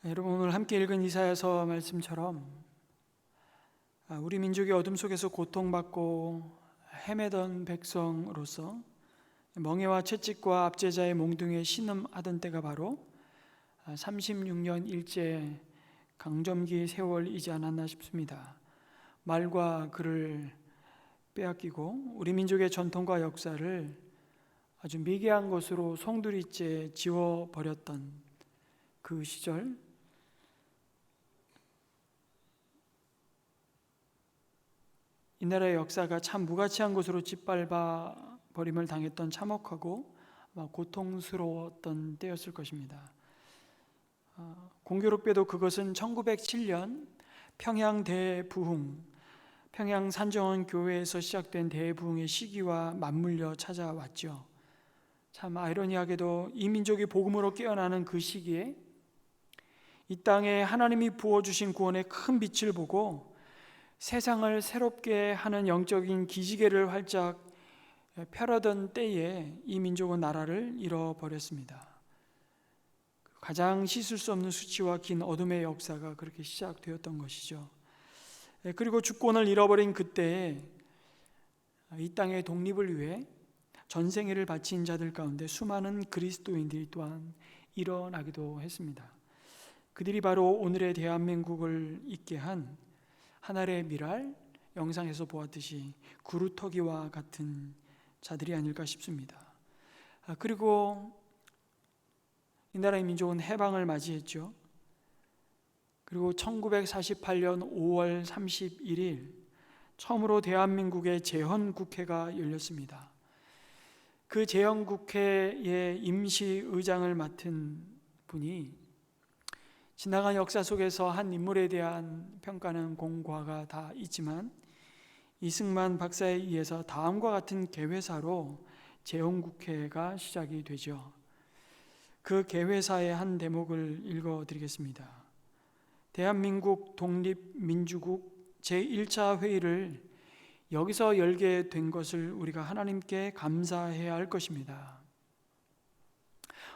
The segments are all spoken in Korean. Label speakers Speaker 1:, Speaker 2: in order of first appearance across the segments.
Speaker 1: 여러분, 오늘 함께 읽은 이사야서 말씀처럼 우리 민족이 어둠 속에서 고통받고 헤매던 백성으로서 멍에와 채찍과 압제자의 몽둥이에 신음하던 때가 바로 36년 일제 강점기 세월이지 않았나 싶습니다. 말과 글을 빼앗기고 우리 민족의 전통과 역사를 아주 미개한 것으로 송두리째 지워버렸던 그 시절, 이 나라의 역사가 참 무가치한 것으로 짓밟아 버림을 당했던 참혹하고 고통스러웠던 때였을 것입니다. 공교롭게도 그것은 1907년 평양 대부흥, 평양 산정원 교회에서 시작된 대부흥의 시기와 맞물려 찾아왔죠. 참 아이러니하게도 이 민족이 복음으로 깨어나는 그 시기에 이 땅에 하나님이 부어주신 구원의 큰 빛을 보고 세상을 새롭게 하는 영적인 기지개를 활짝 펴려던 때에 이 민족은 나라를 잃어버렸습니다. 가장 씻을 수 없는 수치와 긴 어둠의 역사가 그렇게 시작되었던 것이죠. 그리고 주권을 잃어버린 그때에 이 땅의 독립을 위해 전생애를 바친 자들 가운데 수많은 그리스도인들이 또한 일어나기도 했습니다. 그들이 바로 오늘의 대한민국을 있게 한 하늘의 미랄, 영상에서 보았듯이 구루터기와 같은 자들이 아닐까 싶습니다. 그리고 이 나라의 민족은 해방을 맞이했죠. 그리고 1948년 5월 31일 처음으로 대한민국의 재헌국회가 열렸습니다. 그 재헌국회의 임시의장을 맡은 분이 지나간 역사 속에서 한 인물에 대한 평가는 공과가 다 있지만 이승만 박사에 의해서 다음과 같은 개회사로 재헌국회가 시작이 되죠. 그 개회사의 한 대목을 읽어드리겠습니다. 대한민국 독립민주국 제1차 회의를 여기서 열게 된 것을 우리가 하나님께 감사해야 할 것입니다.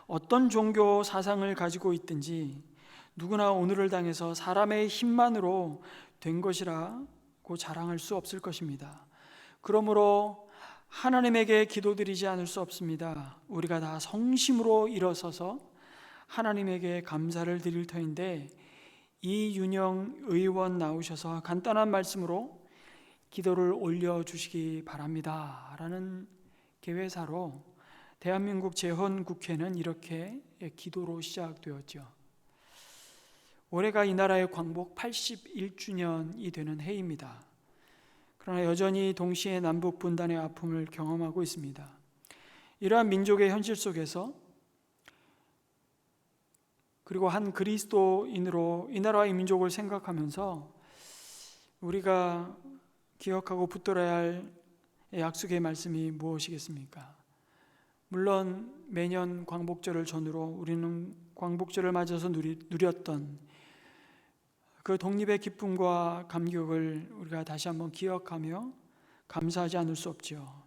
Speaker 1: 어떤 종교 사상을 가지고 있든지 누구나 오늘을 당해서 사람의 힘만으로 된 것이라고 자랑할 수 없을 것입니다. 그러므로 하나님에게 기도드리지 않을 수 없습니다. 우리가 다 성심으로 일어서서 하나님에게 감사를 드릴 터인데 이윤영 의원 나오셔서 간단한 말씀으로 기도를 올려주시기 바랍니다 라는 개회사로 대한민국 재헌국회는 이렇게 기도로 시작되었죠. 올해가 이 나라의 광복 81주년이 되는 해입니다. 그러나 여전히 동시에 남북 분단의 아픔을 경험하고 있습니다. 이러한 민족의 현실 속에서 그리고 한 그리스도인으로 이 나라와 이 민족을 생각하면서 우리가 기억하고 붙들어야 할 약속의 말씀이 무엇이겠습니까? 물론 매년 광복절을 전후로 우리는 광복절을 맞아서 누렸던 그 독립의 기쁨과 감격을 우리가 다시 한번 기억하며 감사하지 않을 수 없죠.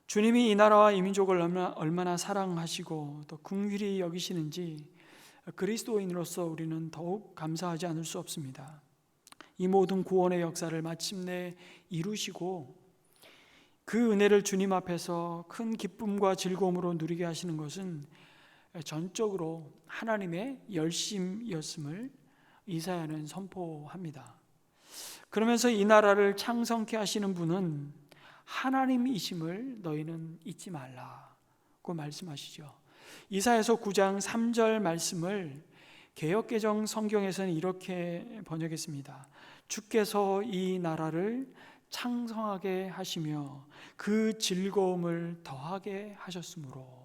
Speaker 1: 주님이 이 나라와 이 민족을 얼마나 사랑하시고 또 긍휼히 여기시는지 그리스도인으로서 우리는 더욱 감사하지 않을 수 없습니다. 이 모든 구원의 역사를 마침내 이루시고 그 은혜를 주님 앞에서 큰 기쁨과 즐거움으로 누리게 하시는 것은 전적으로 하나님의 열심이었음을 이사야는 선포합니다. 그러면서 이 나라를 창성케 하시는 분은 하나님이심을 너희는 잊지 말라고 말씀하시죠. 이사야서 9장 3절 말씀을 개역개정 성경에서는 이렇게 번역했습니다. 주께서 이 나라를 창성하게 하시며 그 즐거움을 더하게 하셨으므로.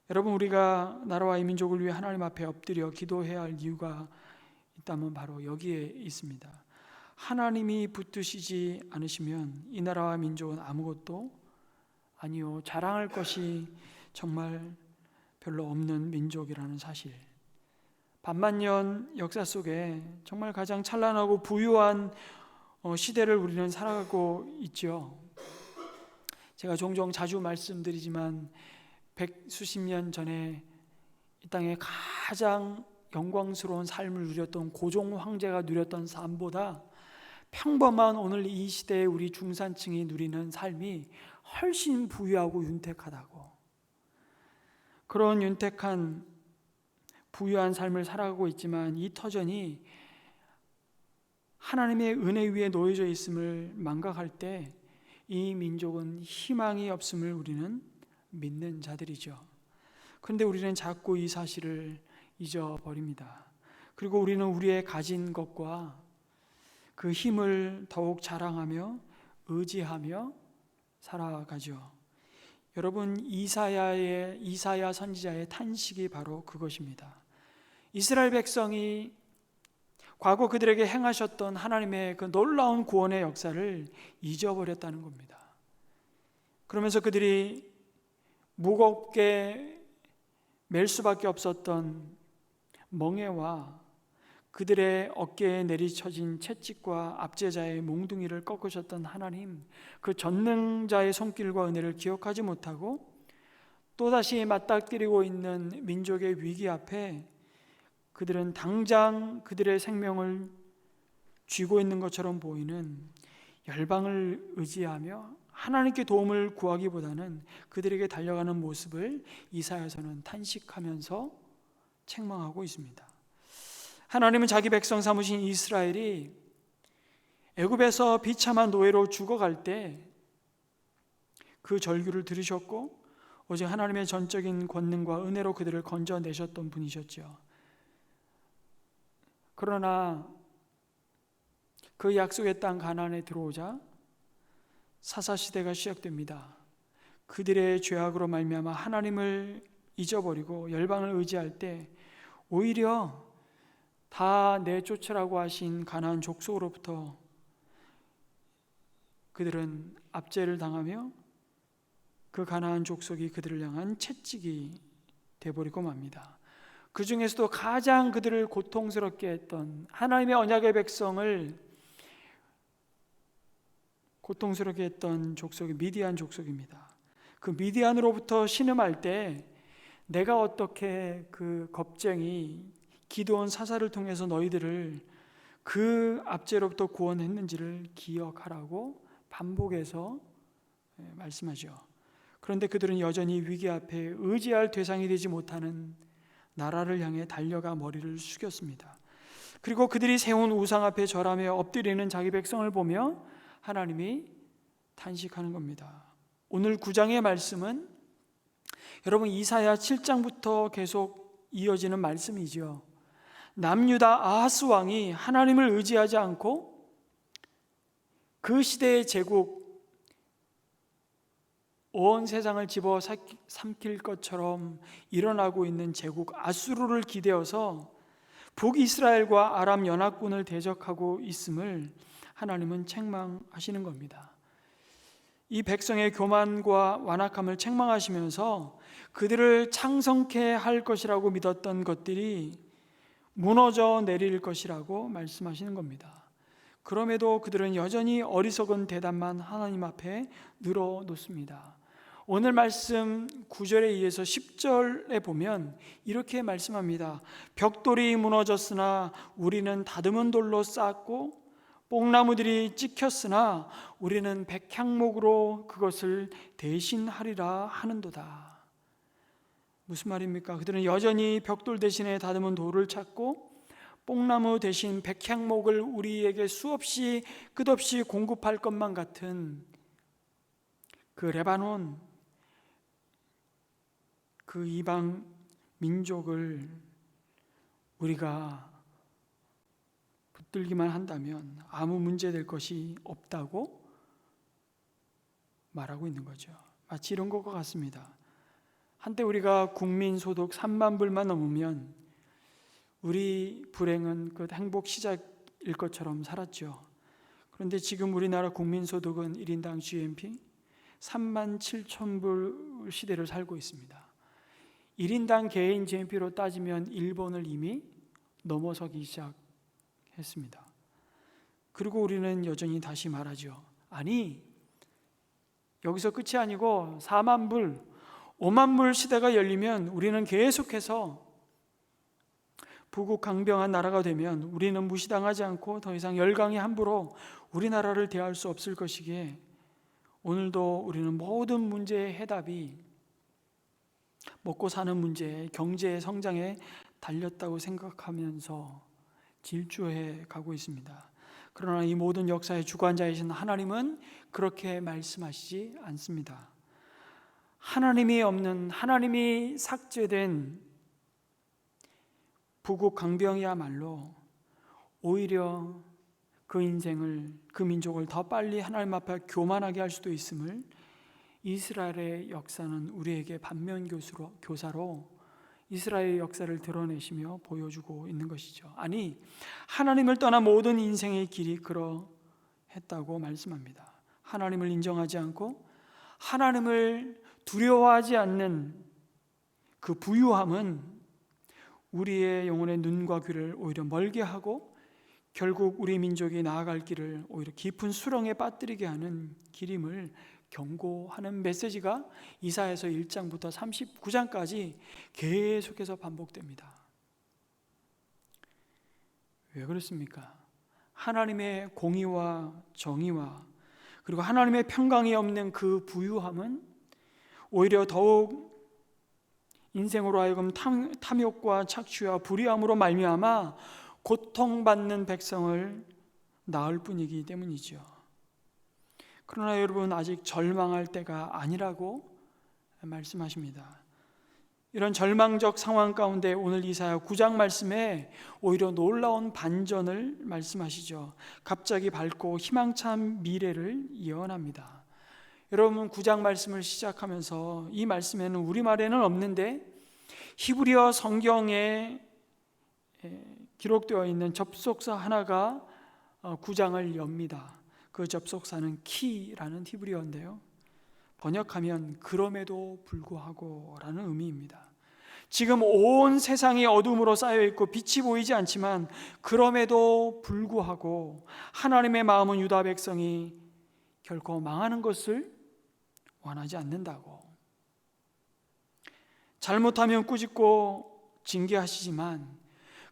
Speaker 1: 여러분, 우리가 나라와 이 민족을 위해 하나님 앞에 엎드려 기도해야 할 이유가 있다면 바로 여기에 있습니다. 하나님이 붙드시지 않으시면 이 나라와 민족은 아무것도 아니요, 자랑할 것이 정말 별로 없는 민족이라는 사실. 반만년 역사 속에 정말 가장 찬란하고 부유한 시대를 우리는 살아가고 있죠. 제가 종종 자주 말씀드리지만 100수십 년 전에 이 땅에 가장 영광스러운 삶을 누렸던 고종 황제가 누렸던 삶보다 평범한 오늘 이 시대의 우리 중산층이 누리는 삶이 훨씬 부유하고 윤택하다고, 그런 윤택한 부유한 삶을 살아가고 있지만 이 터전이 하나님의 은혜 위에 놓여져 있음을 망각할 때 이 민족은 희망이 없음을 우리는 믿는 자들이죠. 그런데 우리는 자꾸 이 사실을 잊어버립니다. 그리고 우리는 우리의 가진 것과 그 힘을 더욱 자랑하며 의지하며 살아가죠. 여러분, 이사야 선지자의 탄식이 바로 그것입니다. 이스라엘 백성이 과거 그들에게 행하셨던 하나님의 그 놀라운 구원의 역사를 잊어버렸다는 겁니다. 그러면서 그들이 무겁게 맬 수밖에 없었던 멍에와 그들의 어깨에 내리쳐진 채찍과 압제자의 몽둥이를 꺾으셨던 하나님, 그 전능자의 손길과 은혜를 기억하지 못하고 또다시 맞닥뜨리고 있는 민족의 위기 앞에 그들은 당장 그들의 생명을 쥐고 있는 것처럼 보이는 열방을 의지하며 하나님께 도움을 구하기보다는 그들에게 달려가는 모습을 이사야서는 탄식하면서 책망하고 있습니다. 하나님은 자기 백성 삼으신 이스라엘이 애굽에서 비참한 노예로 죽어갈 때 그 절규를 들으셨고 오직 하나님의 전적인 권능과 은혜로 그들을 건져내셨던 분이셨죠. 그러나 그 약속의 땅 가나안에 들어오자 사사시대가 시작됩니다. 그들의 죄악으로 말미암아 하나님을 잊어버리고 열방을 의지할 때 오히려 다 내쫓으라고 하신 가나안 족속으로부터 그들은 압제를 당하며 그 가나안 족속이 그들을 향한 채찍이 되어버리고 맙니다. 그 중에서도 가장 그들을 고통스럽게 했던 하나님의 언약의 백성을 고통스럽게 했던 족속이 미디안 족속입니다. 그 미디안으로부터 신음할 때 내가 어떻게 그 겁쟁이 기드온 사사를 통해서 너희들을 그 압제로부터 구원했는지를 기억하라고 반복해서 말씀하죠. 그런데 그들은 여전히 위기 앞에 의지할 대상이 되지 못하는 나라를 향해 달려가 머리를 숙였습니다. 그리고 그들이 세운 우상 앞에 절하며 엎드리는 자기 백성을 보며 하나님이 탄식하는 겁니다. 오늘 9장의 말씀은 여러분 이사야 7장부터 계속 이어지는 말씀이죠. 남유다 아하스 왕이 하나님을 의지하지 않고 그 시대의 제국, 온 세상을 집어삼킬 것처럼 일어나고 있는 제국 아수르를 기대어서 북이스라엘과 아람 연합군을 대적하고 있음을 하나님은 책망하시는 겁니다. 이 백성의 교만과 완악함을 책망하시면서 그들을 창성케 할 것이라고 믿었던 것들이 무너져 내릴 것이라고 말씀하시는 겁니다. 그럼에도 그들은 여전히 어리석은 대답만 하나님 앞에 늘어놓습니다. 오늘 말씀 9절에 이어서 10절에 보면 이렇게 말씀합니다. 벽돌이 무너졌으나 우리는 다듬은 돌로 쌓았고 뽕나무들이 찍혔으나 우리는 백향목으로 그것을 대신하리라 하는도다. 무슨 말입니까? 그들은 여전히 벽돌 대신에 다듬은 돌을 찾고 뽕나무 대신 백향목을 우리에게 수없이 끝없이 공급할 것만 같은 그 레바논, 그 이방 민족을 우리가 붙들기만 한다면 아무 문제될 것이 없다고 말하고 있는 거죠. 마치 이런 것과 같습니다. 한때 우리가 국민소득 3만 불만 넘으면 우리 불행은 그 행복 시작일 것처럼 살았죠. 그런데 지금 우리나라 국민소득은 1인당 GNP 3만 7천 불 시대를 살고 있습니다. 1인당 개인 GNP로 따지면 일본을 이미 넘어서기 시작했습니다. 그리고 우리는 여전히 다시 말하죠. 아니, 여기서 끝이 아니고 4만 불, 5만 불 시대가 열리면 우리는 계속해서 부국강병한 나라가 되면 우리는 무시당하지 않고 더 이상 열강이 함부로 우리나라를 대할 수 없을 것이기에 오늘도 우리는 모든 문제의 해답이 먹고 사는 문제, 경제 성장에 달렸다고 생각하면서 질주해 가고 있습니다. 그러나 이 모든 역사의 주관자이신 하나님은 그렇게 말씀하시지 않습니다. 하나님이 없는, 하나님이 삭제된 부국강병이야말로 오히려 그 인생을, 그 민족을 더 빨리 하나님 앞에 교만하게 할 수도 있음을 이스라엘의 역사는 우리에게 반면교사로 이스라엘의 역사를 드러내시며 보여주고 있는 것이죠. 아니, 하나님을 떠난 모든 인생의 길이 그러했다고 말씀합니다. 하나님을 인정하지 않고 하나님을 두려워하지 않는 그 부유함은 우리의 영혼의 눈과 귀를 오히려 멀게 하고 결국 우리 민족이 나아갈 길을 오히려 깊은 수렁에 빠뜨리게 하는 길임을 경고하는 메시지가 이사야서 1장부터 39장까지 계속해서 반복됩니다. 왜 그렇습니까? 하나님의 공의와 정의와 그리고 하나님의 평강이 없는 그 부유함은 오히려 더욱 인생으로 하여금 탐욕과 착취와 불의함으로 말미암아 고통받는 백성을 낳을 뿐이기 때문이죠. 그러나 여러분, 아직 절망할 때가 아니라고 말씀하십니다. 이런 절망적 상황 가운데 오늘 이사야 9장 말씀에 오히려 놀라운 반전을 말씀하시죠. 갑자기 밝고 희망찬 미래를 예언합니다. 여러분, 9장 말씀을 시작하면서 이 말씀에는 우리말에는 없는데 히브리어 성경에 기록되어 있는 접속사 하나가 9장을 엽니다. 그 접속사는 키라는 히브리어인데요, 번역하면 그럼에도 불구하고 라는 의미입니다. 지금 온 세상이 어둠으로 쌓여있고 빛이 보이지 않지만 그럼에도 불구하고 하나님의 마음은 유다 백성이 결코 망하는 것을 원하지 않는다고. 잘못하면 꾸짖고 징계하시지만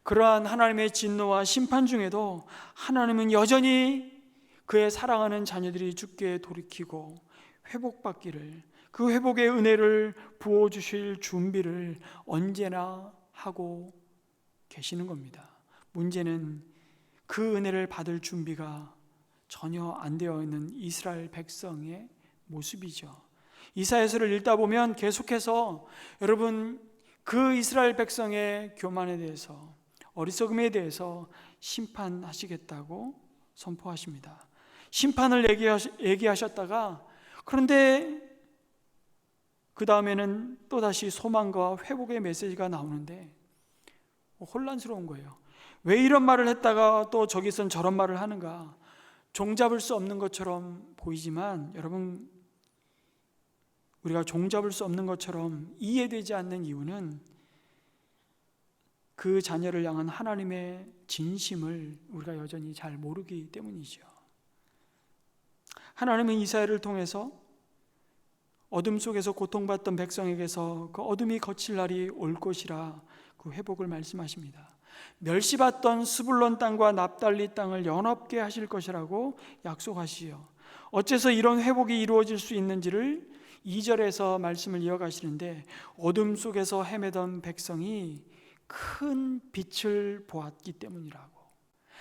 Speaker 1: 그러한 하나님의 진노와 심판 중에도 하나님은 여전히 그의 사랑하는 자녀들이 주께 돌이키고 회복받기를, 그 회복의 은혜를 부어주실 준비를 언제나 하고 계시는 겁니다. 문제는 그 은혜를 받을 준비가 전혀 안 되어 있는 이스라엘 백성의 모습이죠. 이사야서를 읽다 보면 계속해서 여러분, 그 이스라엘 백성의 교만에 대해서, 어리석음에 대해서 심판하시겠다고 선포하십니다. 심판을 얘기하셨다가 그런데 그 다음에는 또다시 소망과 회복의 메시지가 나오는데 혼란스러운 거예요. 왜 이런 말을 했다가 또 저기선 저런 말을 하는가? 종잡을 수 없는 것처럼 보이지만 여러분, 우리가 종잡을 수 없는 것처럼 이해되지 않는 이유는 그 자녀를 향한 하나님의 진심을 우리가 여전히 잘 모르기 때문이죠. 하나님은 이사야를 통해서 어둠 속에서 고통받던 백성에게서 그 어둠이 거칠 날이 올 것이라 그 회복을 말씀하십니다. 멸시받던 스불론 땅과 납달리 땅을 연합게 하실 것이라고 약속하시요. 어째서 이런 회복이 이루어질 수 있는지를 2절에서 말씀을 이어가시는데, 어둠 속에서 헤매던 백성이 큰 빛을 보았기 때문이라고.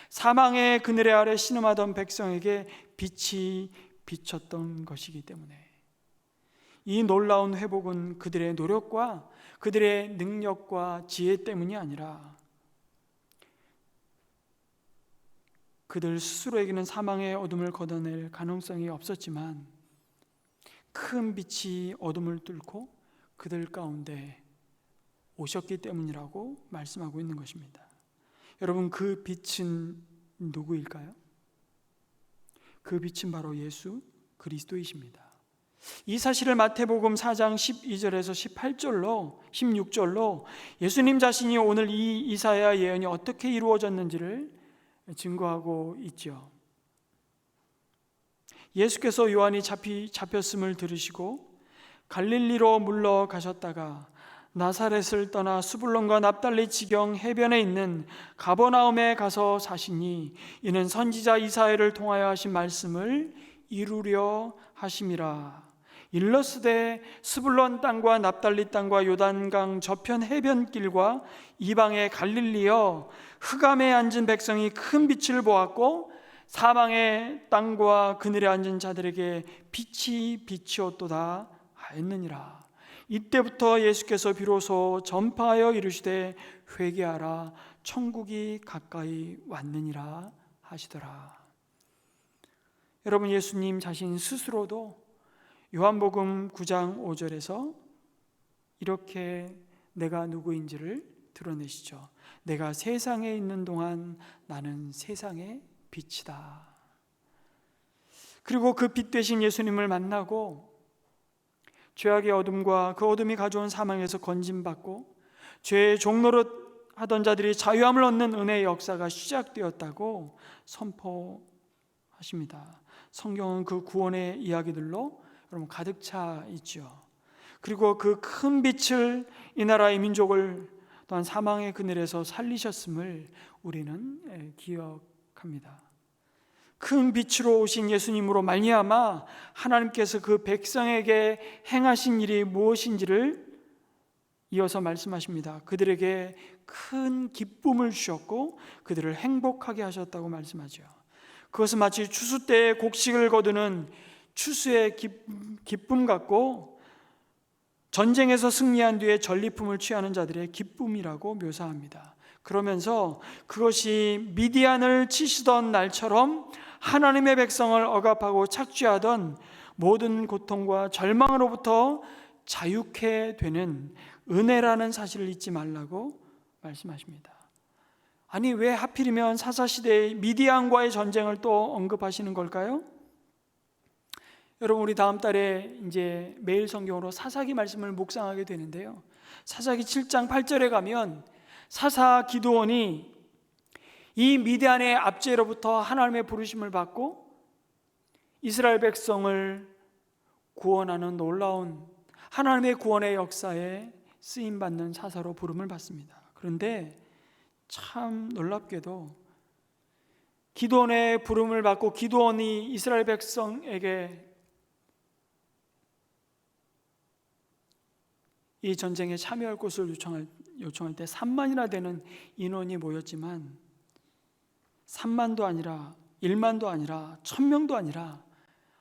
Speaker 1: 사망의 그늘에 아래 신음하던 백성에게 빛이 비쳤던 것이기 때문에, 이 놀라운 회복은 그들의 노력과 그들의 능력과 지혜 때문이 아니라 그들 스스로에게는 사망의 어둠을 걷어낼 가능성이 없었지만 큰 빛이 어둠을 뚫고 그들 가운데 오셨기 때문이라고 말씀하고 있는 것입니다. 여러분, 그 빛은 누구일까요? 그 빛은 바로 예수 그리스도이십니다. 이 사실을 마태복음 4장 12절에서 18절로 16절로 예수님 자신이 오늘 이 이사야 예언이 어떻게 이루어졌는지를 증거하고 있죠. 예수께서 요한이 잡혔음을 들으시고 갈릴리로 물러가셨다가 나사렛을 떠나 수불론과 납달리 지경 해변에 있는 가버나움에 가서 사시니 이는 선지자 이사야를 통하여 하신 말씀을 이루려 하심이라. 일러스되 스불론 땅과 납달리 땅과 요단강 저편 해변길과 이방의 갈릴리여, 흑암에 앉은 백성이 큰 빛을 보았고 사방의 땅과 그늘에 앉은 자들에게 빛이 비치었도다 하였느니라. 이때부터 예수께서 비로소 전파하여 이르시되 회개하라, 천국이 가까이 왔느니라 하시더라. 여러분, 예수님 자신 스스로도 요한복음 9장 5절에서 이렇게 내가 누구인지를 드러내시죠. 내가 세상에 있는 동안 나는 세상의 빛이다. 그리고 그 빛 되신 예수님을 만나고 죄악의 어둠과 그 어둠이 가져온 사망에서 건짐받고 죄의 종노릇 하던 자들이 자유함을 얻는 은혜의 역사가 시작되었다고 선포하십니다. 성경은 그 구원의 이야기들로 여러분 가득 차 있죠. 그리고 그 큰 빛을 이 나라의 민족을 또한 사망의 그늘에서 살리셨음을 우리는 기억합니다. 큰 빛으로 오신 예수님으로 말미암아 하나님께서 그 백성에게 행하신 일이 무엇인지를 이어서 말씀하십니다. 그들에게 큰 기쁨을 주셨고 그들을 행복하게 하셨다고 말씀하죠. 그것은 마치 추수 때에 곡식을 거두는 추수의 기쁨 같고 전쟁에서 승리한 뒤에 전리품을 취하는 자들의 기쁨이라고 묘사합니다. 그러면서 그것이 미디안을 치시던 날처럼 하나님의 백성을 억압하고 착취하던 모든 고통과 절망으로부터 자유케 되는 은혜라는 사실을 잊지 말라고 말씀하십니다. 아니, 왜 하필이면 사사시대의 미디안과의 전쟁을 또 언급하시는 걸까요? 여러분, 우리 다음 달에 이제 매일 성경으로 사사기 말씀을 묵상하게 되는데요, 사사기 7장 8절에 가면 사사 기드온이 이 미디안의 압제로부터 하나님의 부르심을 받고 이스라엘 백성을 구원하는 놀라운 하나님의 구원의 역사에 쓰임받는 사사로 부름을 받습니다. 그런데 참 놀랍게도 기드온의 부름을 받고 기드온이 이스라엘 백성에게 이 전쟁에 참여할 것을 요청할 때 3만이나 되는 인원이 모였지만 3만도 아니라 1만도 아니라 1000명도 아니라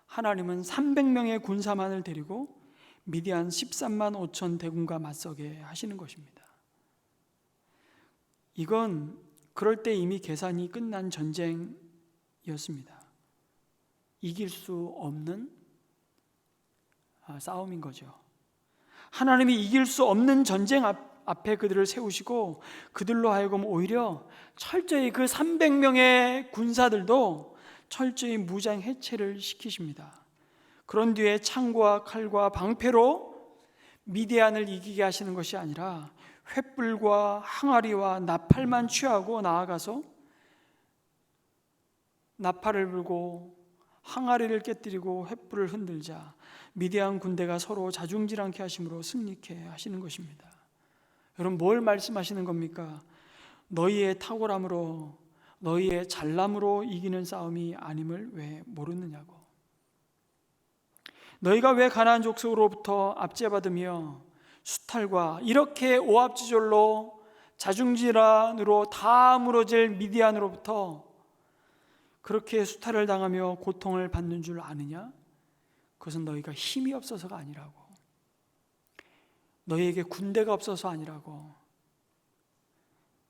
Speaker 1: 하나님은 300명의 군사만을 데리고 미디안 13만 5천 대군과 맞서게 하시는 것입니다. 이건 그럴 때 이미 계산이 끝난 전쟁이었습니다. 이길 수 없는 싸움인 거죠. 하나님이 이길 수 없는 전쟁 앞에 그들을 세우시고 그들로 하여금 오히려 철저히 그 300명의 군사들도 철저히 무장 해체를 시키십니다. 그런 뒤에 창과 칼과 방패로 미디안을 이기게 하시는 것이 아니라 횃불과 항아리와 나팔만 취하고 나아가서 나팔을 불고 항아리를 깨뜨리고 횃불을 흔들자 미디안 군대가 서로 자중질 않게 하심으로 승리케 하시는 것입니다. 여러분, 뭘 말씀하시는 겁니까? 너희의 탁월함으로, 너희의 잘남으로 이기는 싸움이 아님을 왜 모르느냐고. 너희가 왜 가나안 족속으로부터 압제받으며 수탈과 이렇게 오합지졸로 자중질환으로 다 무너질 미디안으로부터 그렇게 수탈을 당하며 고통을 받는 줄 아느냐? 그것은 너희가 힘이 없어서가 아니라고, 너희에게 군대가 없어서 아니라고,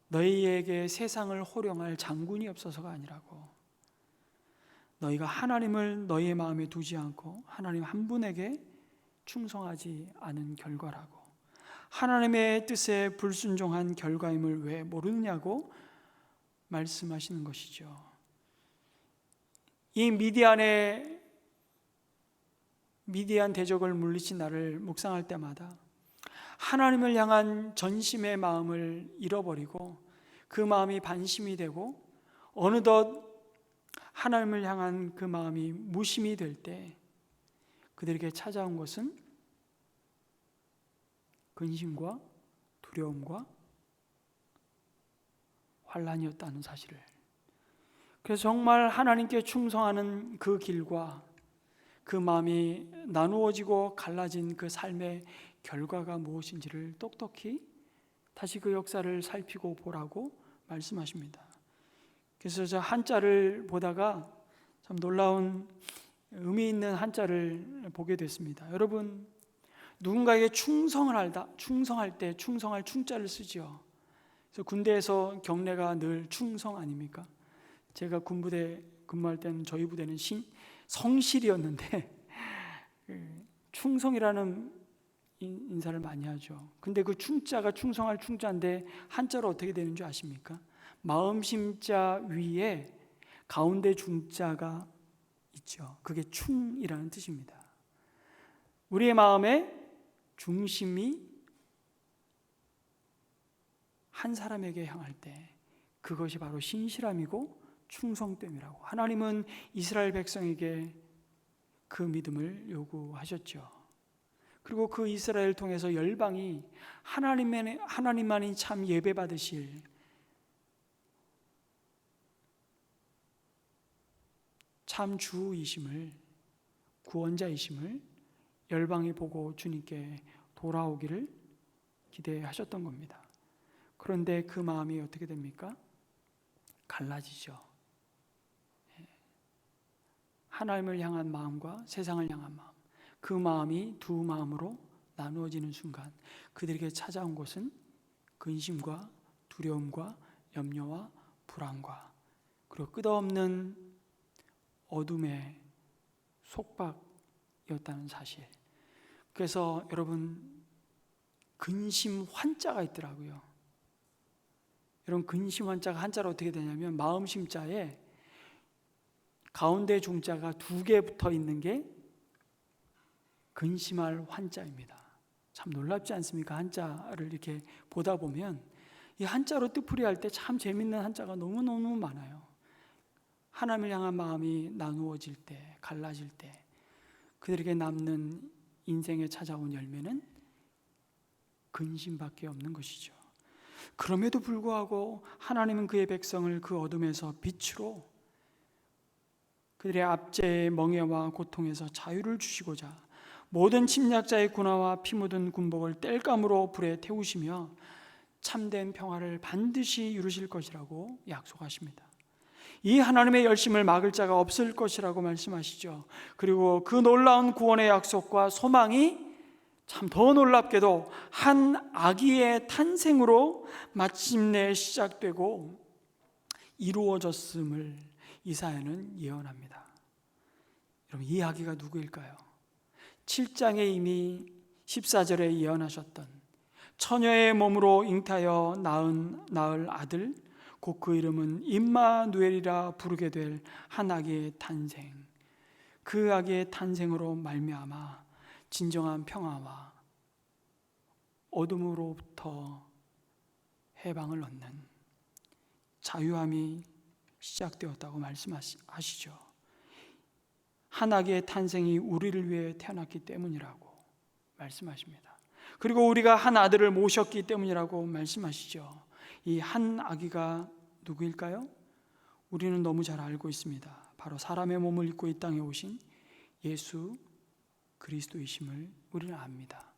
Speaker 1: 너희에게 세상을 호령할 장군이 없어서가 아니라고, 너희가 하나님을 너희의 마음에 두지 않고 하나님 한 분에게 충성하지 않은 결과라고, 하나님의 뜻에 불순종한 결과임을 왜 모르느냐고 말씀하시는 것이죠. 이 미디안 대적을 물리친 나를 묵상할 때마다 하나님을 향한 전심의 마음을 잃어버리고 그 마음이 반심이 되고 어느덧 하나님을 향한 그 마음이 무심이 될 때 그들에게 찾아온 것은 근심과 두려움과 환난이었다는 사실을, 그래서 정말 하나님께 충성하는 그 길과 그 마음이 나누어지고 갈라진 그 삶의 결과가 무엇인지를 똑똑히 다시 그 역사를 살피고 보라고 말씀하십니다. 그래서 저 한자를 보다가 참 놀라운 의미 있는 한자를 보게 됐습니다. 여러분, 누군가에게 충성할 때 충성할 충자를 쓰죠. 그래서 군대에서 경례가 늘 충성 아닙니까? 제가 군부대 근무할 때는 저희 부대는 성실이었는데 충성이라는 인사를 많이 하죠. 근데 그 충자가 충성할 충자인데 한자로 어떻게 되는 줄 아십니까? 마음심자 위에 가운데 중자가 있죠. 그게 충이라는 뜻입니다. 우리의 마음의 중심이 한 사람에게 향할 때 그것이 바로 신실함이고 충성됨이라고, 하나님은 이스라엘 백성에게 그 믿음을 요구하셨죠. 그리고 그 이스라엘을 통해서 열방이 하나님만이 참 예배받으실 참 주이심을, 구원자이심을 열방이 보고 주님께 돌아오기를 기대하셨던 겁니다. 그런데 그 마음이 어떻게 됩니까? 갈라지죠. 하나님을 향한 마음과 세상을 향한 마음, 그 마음이 두 마음으로 나누어지는 순간 그들에게 찾아온 것은 근심과 두려움과 염려와 불안과 그리고 끝없는 어둠의 속박이었다는 사실. 그래서 여러분, 근심 환자가 있더라고요. 여러분, 근심 환자가 한자로 어떻게 되냐면 마음심자에 가운데 중자가 2개 붙어 있는 게 근심할 환자입니다. 참 놀랍지 않습니까? 한자를 이렇게 보다 보면 이 한자로 뜻풀이할 때 참 재밌는 한자가 너무너무 많아요. 하나님을 향한 마음이 나누어질 때, 갈라질 때 그들에게 남는 인생에 찾아온 열매는 근심밖에 없는 것이죠. 그럼에도 불구하고 하나님은 그의 백성을 그 어둠에서 빛으로, 그들의 압제의 멍에와 고통에서 자유를 주시고자 모든 침략자의 군화와 피 묻은 군복을 땔감으로 불에 태우시며 참된 평화를 반드시 이루실 것이라고 약속하십니다. 이 하나님의 열심을 막을 자가 없을 것이라고 말씀하시죠. 그리고 그 놀라운 구원의 약속과 소망이 참 더 놀랍게도 한 아기의 탄생으로 마침내 시작되고 이루어졌음을 이사야는 예언합니다. 여러분, 이 아기가 누구일까요? 7장에 이미 14절에 예언하셨던 처녀의 몸으로 잉타여 낳을 아들, 곧 그 이름은 임마누엘이라 부르게 될 한 아기의 탄생, 그 아기의 탄생으로 말미암아 진정한 평화와 어둠으로부터 해방을 얻는 자유함이 시작되었다고 말씀하시죠. 한 아기의 탄생이 우리를 위해 태어났기 때문이라고 말씀하십니다. 그리고 우리가 한 아들을 모셨기 때문이라고 말씀하시죠. 이 한 아기가 누구일까요? 우리는 너무 잘 알고 있습니다. 바로 사람의 몸을 입고 이 땅에 오신 예수 그리스도이심을 우리는 압니다.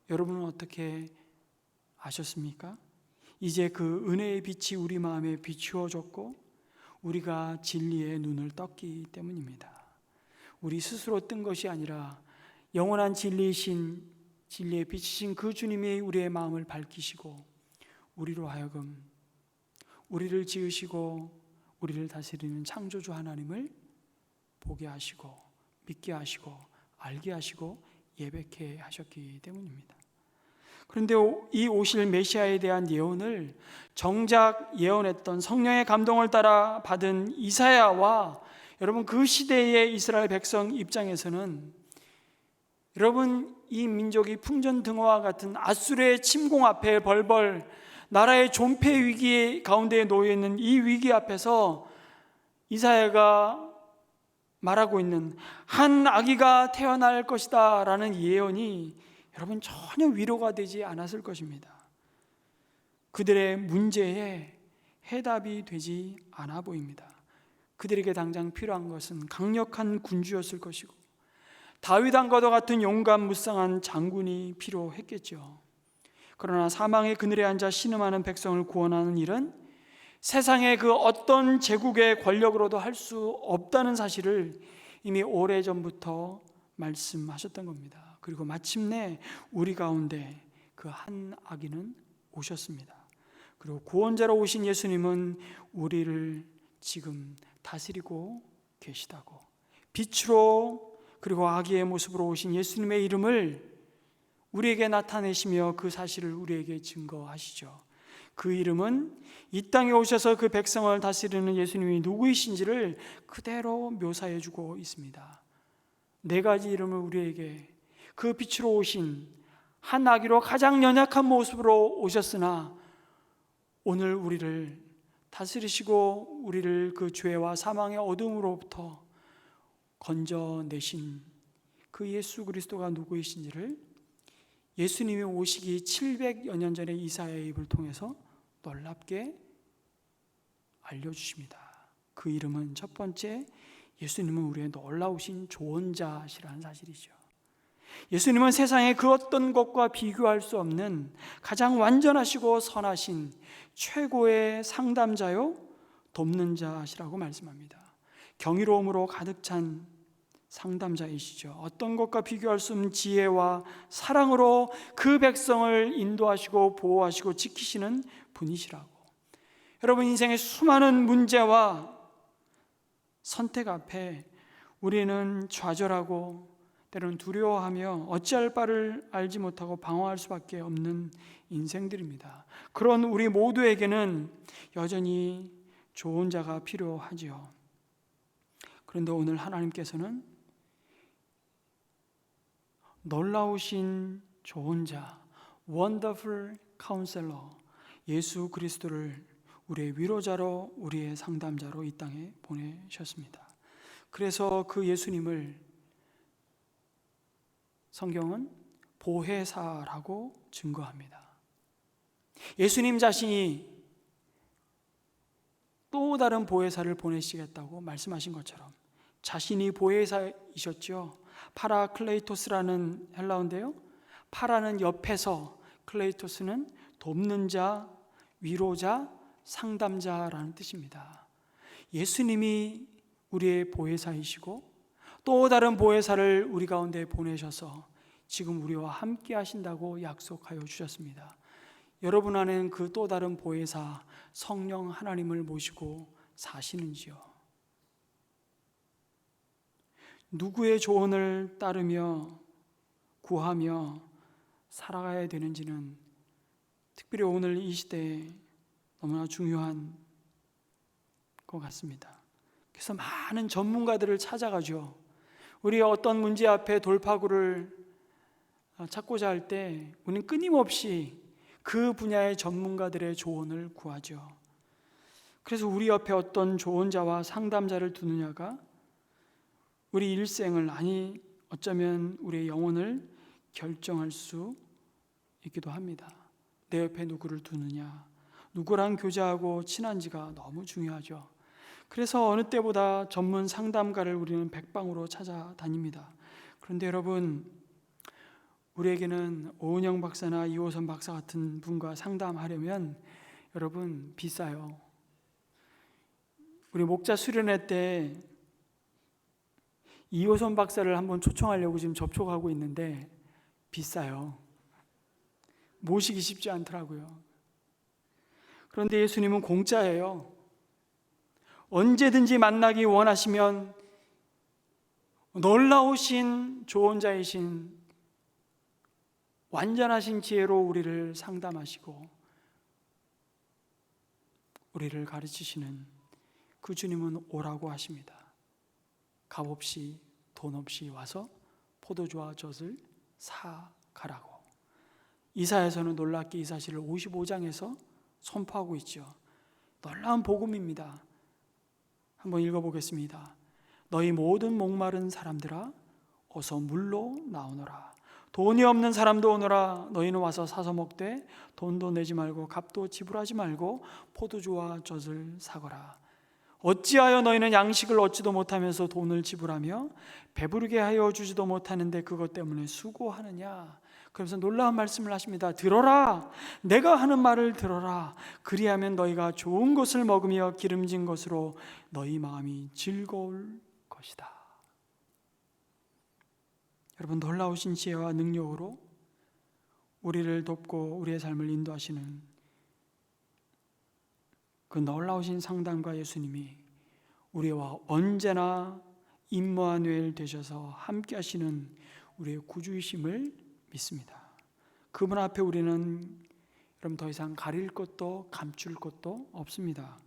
Speaker 1: 여러분은 어떻게 아셨습니까? 이제 그 은혜의 빛이 우리 마음에 비추어졌고 우리가 진리의 눈을 떴기 때문입니다. 우리 스스로 뜬 것이 아니라 영원한 진리이신, 진리의 빛이신 그 주님이 우리의 마음을 밝히시고 우리로 하여금 우리를 지으시고 우리를 다스리는 창조주 하나님을 보게 하시고 믿게 하시고 알게 하시고 예배케 하셨기 때문입니다. 그런데 이 오실 메시아에 대한 예언을 정작 예언했던 성령의 감동을 따라 받은 이사야와 여러분, 그 시대의 이스라엘 백성 입장에서는 여러분, 이 민족이 풍전등화와 같은 아수르의 침공 앞에 벌벌 나라의 존폐 위기 가운데 놓여 있는 이 위기 앞에서 이사야가 말하고 있는 한 아기가 태어날 것이다 라는 예언이 여러분 전혀 위로가 되지 않았을 것입니다. 그들의 문제에 해답이 되지 않아 보입니다. 그들에게 당장 필요한 것은 강력한 군주였을 것이고 다윗 왕과도 같은 용감무쌍한 장군이 필요했겠죠. 그러나 사망의 그늘에 앉아 신음하는 백성을 구원하는 일은 세상의 그 어떤 제국의 권력으로도 할 수 없다는 사실을 이미 오래전부터 말씀하셨던 겁니다. 그리고 마침내 우리 가운데 그 한 아기는 오셨습니다. 그리고 구원자로 오신 예수님은 우리를 지금 다스리고 계시다고, 빛으로 그리고 아기의 모습으로 오신 예수님의 이름을 우리에게 나타내시며 그 사실을 우리에게 증거하시죠. 그 이름은 이 땅에 오셔서 그 백성을 다스리는 예수님이 누구이신지를 그대로 묘사해 주고 있습니다. 네 가지 이름을 우리에게, 그 빛으로 오신 한 아기로 가장 연약한 모습으로 오셨으나 오늘 우리를 다스리시고 우리를 그 죄와 사망의 어둠으로부터 건져내신 그 예수 그리스도가 누구이신지를 예수님이 오시기 700여 년 전에 이사야의 입을 통해서 놀랍게 알려주십니다. 그 이름은 첫 번째, 예수님은 우리의 놀라우신 조언자시라는 사실이죠. 예수님은 세상의 그 어떤 것과 비교할 수 없는 가장 완전하시고 선하신 최고의 상담자요 돕는 자시라고 말씀합니다. 경이로움으로 가득 찬 상담자이시죠. 어떤 것과 비교할 수 없는 지혜와 사랑으로 그 백성을 인도하시고 보호하시고 지키시는 분이시라고. 여러분, 인생의 수많은 문제와 선택 앞에 우리는 좌절하고 때로는 두려워하며 어찌할 바를 알지 못하고 방황할 수밖에 없는 인생들입니다. 그런 우리 모두에게는 여전히 좋은 자가 필요하지요. 그런데 오늘 하나님께서는 놀라우신 좋은 자, Wonderful Counselor, 예수 그리스도를 우리의 위로자로, 우리의 상담자로 이 땅에 보내셨습니다. 그래서 그 예수님을 성경은 보혜사라고 증거합니다. 예수님 자신이 또 다른 보혜사를 보내시겠다고 말씀하신 것처럼 자신이 보혜사이셨죠. 파라클레이토스라는 헬라어인데요, 파라는 옆에서, 클레이토스는 돕는 자, 위로자, 상담자라는 뜻입니다. 예수님이 우리의 보혜사이시고 또 다른 보혜사를 우리 가운데 보내셔서 지금 우리와 함께 하신다고 약속하여 주셨습니다. 여러분 안에는 그 또 다른 보혜사 성령 하나님을 모시고 사시는지요? 누구의 조언을 따르며 구하며 살아가야 되는지는 특별히 오늘 이 시대에 너무나 중요한 것 같습니다. 그래서 많은 전문가들을 찾아가죠. 우리 어떤 문제 앞에 돌파구를 찾고자 할 때 우리는 끊임없이 그 분야의 전문가들의 조언을 구하죠. 그래서 우리 옆에 어떤 조언자와 상담자를 두느냐가 우리 일생을, 아니 어쩌면 우리의 영혼을 결정할 수 있기도 합니다. 내 옆에 누구를 두느냐, 누구랑 교제하고 친한지가 너무 중요하죠. 그래서 어느 때보다 전문 상담가를 우리는 백방으로 찾아다닙니다. 그런데 여러분, 우리에게는 오은영 박사나 이호선 박사 같은 분과 상담하려면 여러분 비싸요. 우리 목자 수련회 때 이호선 박사를 한번 초청하려고 지금 접촉하고 있는데 비싸요. 모시기 쉽지 않더라고요. 그런데 예수님은 공짜예요. 언제든지 만나기 원하시면 놀라우신 조언자이신 완전하신 지혜로 우리를 상담하시고 우리를 가르치시는 그 주님은 오라고 하십니다. 값 없이 돈 없이 와서 포도주와 젖을 사가라고. 이사야서는 놀랍게 이 사실을 55장에서 선포하고 있죠. 놀라운 복음입니다. 한번 읽어보겠습니다. 너희 모든 목마른 사람들아 어서 물로 나오너라. 돈이 없는 사람도 오너라. 너희는 와서 사서 먹되 돈도 내지 말고 값도 지불하지 말고 포도주와 젖을 사거라. 어찌하여 너희는 양식을 얻지도 못하면서 돈을 지불하며 배부르게 하여 주지도 못하는데 그것 때문에 수고하느냐. 그러면서 놀라운 말씀을 하십니다. 들어라. 내가 하는 말을 들어라. 그리하면 너희가 좋은 것을 먹으며 기름진 것으로 너희 마음이 즐거울 것이다. 여러분, 놀라우신 지혜와 능력으로 우리를 돕고 우리의 삶을 인도하시는 그 놀라우신 상담가 예수님이 우리와 언제나 임마누엘 되셔서 함께 하시는 우리의 구주이심을 믿습니다. 그분 앞에 우리는 여러분 더 이상 가릴 것도 감출 것도 없습니다.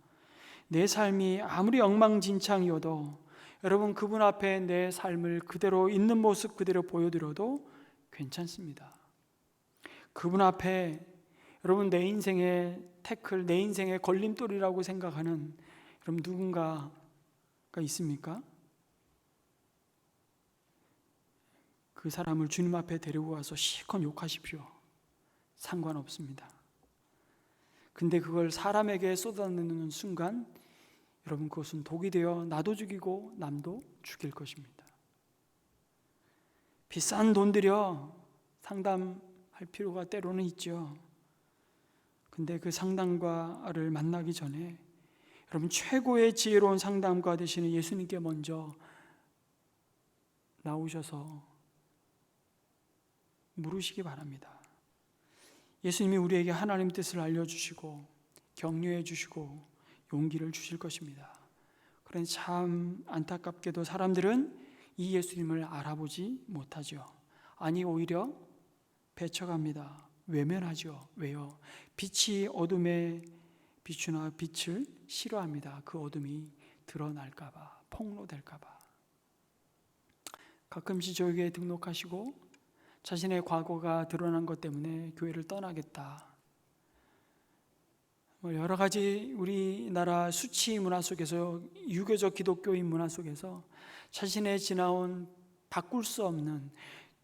Speaker 1: 내 삶이 아무리 엉망진창이어도 여러분 그분 앞에 내 삶을 그대로 있는 모습 그대로 보여드려도 괜찮습니다. 그분 앞에 여러분 내 인생의 태클, 내 인생의 걸림돌이라고 생각하는 여러분 누군가가 있습니까? 그 사람을 주님 앞에 데리고 가서 실컷 욕하십시오. 상관없습니다. 근데 그걸 사람에게 쏟아내는 순간 여러분 그것은 독이 되어 나도 죽이고 남도 죽일 것입니다. 비싼 돈 들여 상담할 필요가 때로는 있죠. 근데 그 상담가를 만나기 전에 여러분 최고의 지혜로운 상담가 되시는 예수님께 먼저 나오셔서 물으시기 바랍니다. 예수님이 우리에게 하나님 뜻을 알려주시고 격려해 주시고 용기를 주실 것입니다. 그런데 참 안타깝게도 사람들은 이 예수님을 알아보지 못하죠. 아니 오히려 배척합니다. 외면하죠. 왜요? 빛이 어둠에 비추나 빛을 싫어합니다. 그 어둠이 드러날까 봐, 폭로될까 봐. 가끔씩 저에게 등록하시고 자신의 과거가 드러난 것 때문에 교회를 떠나겠다. 여러 가지 우리나라 수치 문화 속에서 유교적 기독교인 문화 속에서 자신의 지나온 바꿀 수 없는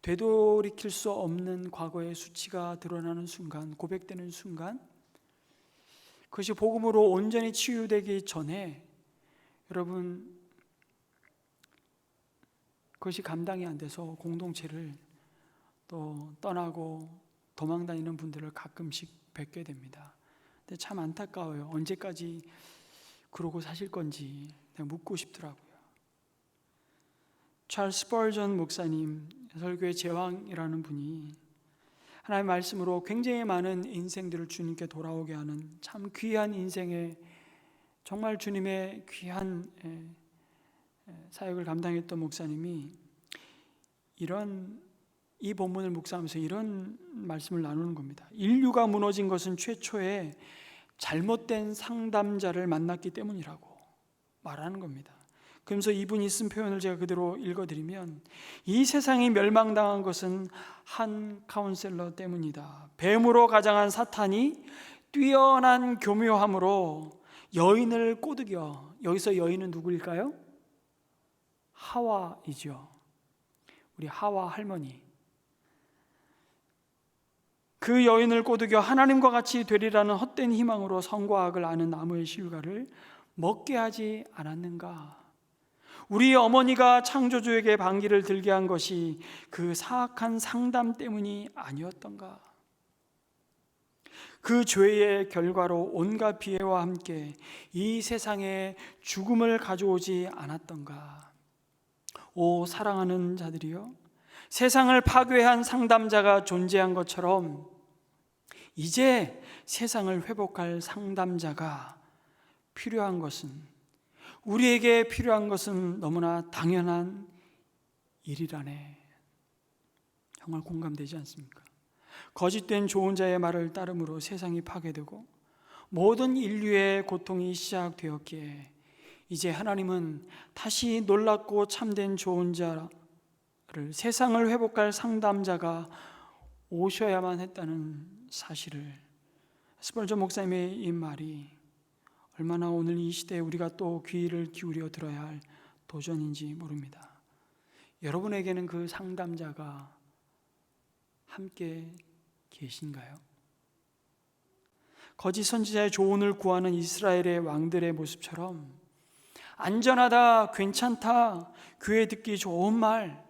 Speaker 1: 되돌이킬 수 없는 과거의 수치가 드러나는 순간, 고백되는 순간 그것이 복음으로 온전히 치유되기 전에 여러분 그것이 감당이 안 돼서 공동체를 또 떠나고 도망다니는 분들을 가끔씩 뵙게 됩니다. 근데 참 안타까워요. 언제까지 그러고 사실 건지 묻고 싶더라고요. 찰스 스펄전 목사님, 설교의 제왕이라는 분이 하나님의 말씀으로 굉장히 많은 인생들을 주님께 돌아오게 하는 참 귀한 인생의 정말 주님의 귀한 사역을 감당했던 목사님이 이 본문을 묵상하면서 이런 말씀을 나누는 겁니다. 인류가 무너진 것은 최초의 잘못된 상담자를 만났기 때문이라고 말하는 겁니다. 그러면서 이분이 쓴 표현을 제가 그대로 읽어드리면 이 세상이 멸망당한 것은 한 카운셀러 때문이다. 뱀으로 가장한 사탄이 뛰어난 교묘함으로 여인을 꼬드겨, 여기서 여인은 누구일까요? 하와이죠. 우리 하와 할머니. 그 여인을 꼬드겨 하나님과 같이 되리라는 헛된 희망으로 선과 악을 아는 나무의 실과를 먹게 하지 않았는가? 우리 어머니가 창조주에게 방귀를 들게 한 것이 그 사악한 상담 때문이 아니었던가? 그 죄의 결과로 온갖 비애와 함께 이 세상에 죽음을 가져오지 않았던가? 오 사랑하는 자들이여, 세상을 파괴한 상담자가 존재한 것처럼 이제 세상을 회복할 상담자가 필요한 것은, 우리에게 필요한 것은 너무나 당연한 일이라네. 정말 공감되지 않습니까? 거짓된 좋은 자의 말을 따름으로 세상이 파괴되고 모든 인류의 고통이 시작되었기에 이제 하나님은 다시 놀랍고 참된 좋은 자를, 세상을 회복할 상담자가 오셔야만 했다는 사실을, 스펄전 목사님의 이 말이 얼마나 오늘 이 시대에 우리가 또 귀를 기울여 들어야 할 도전인지 모릅니다. 여러분에게는 그 상담자가 함께 계신가요? 거짓 선지자의 조언을 구하는 이스라엘의 왕들의 모습처럼 안전하다, 괜찮다, 귀에 듣기 좋은 말,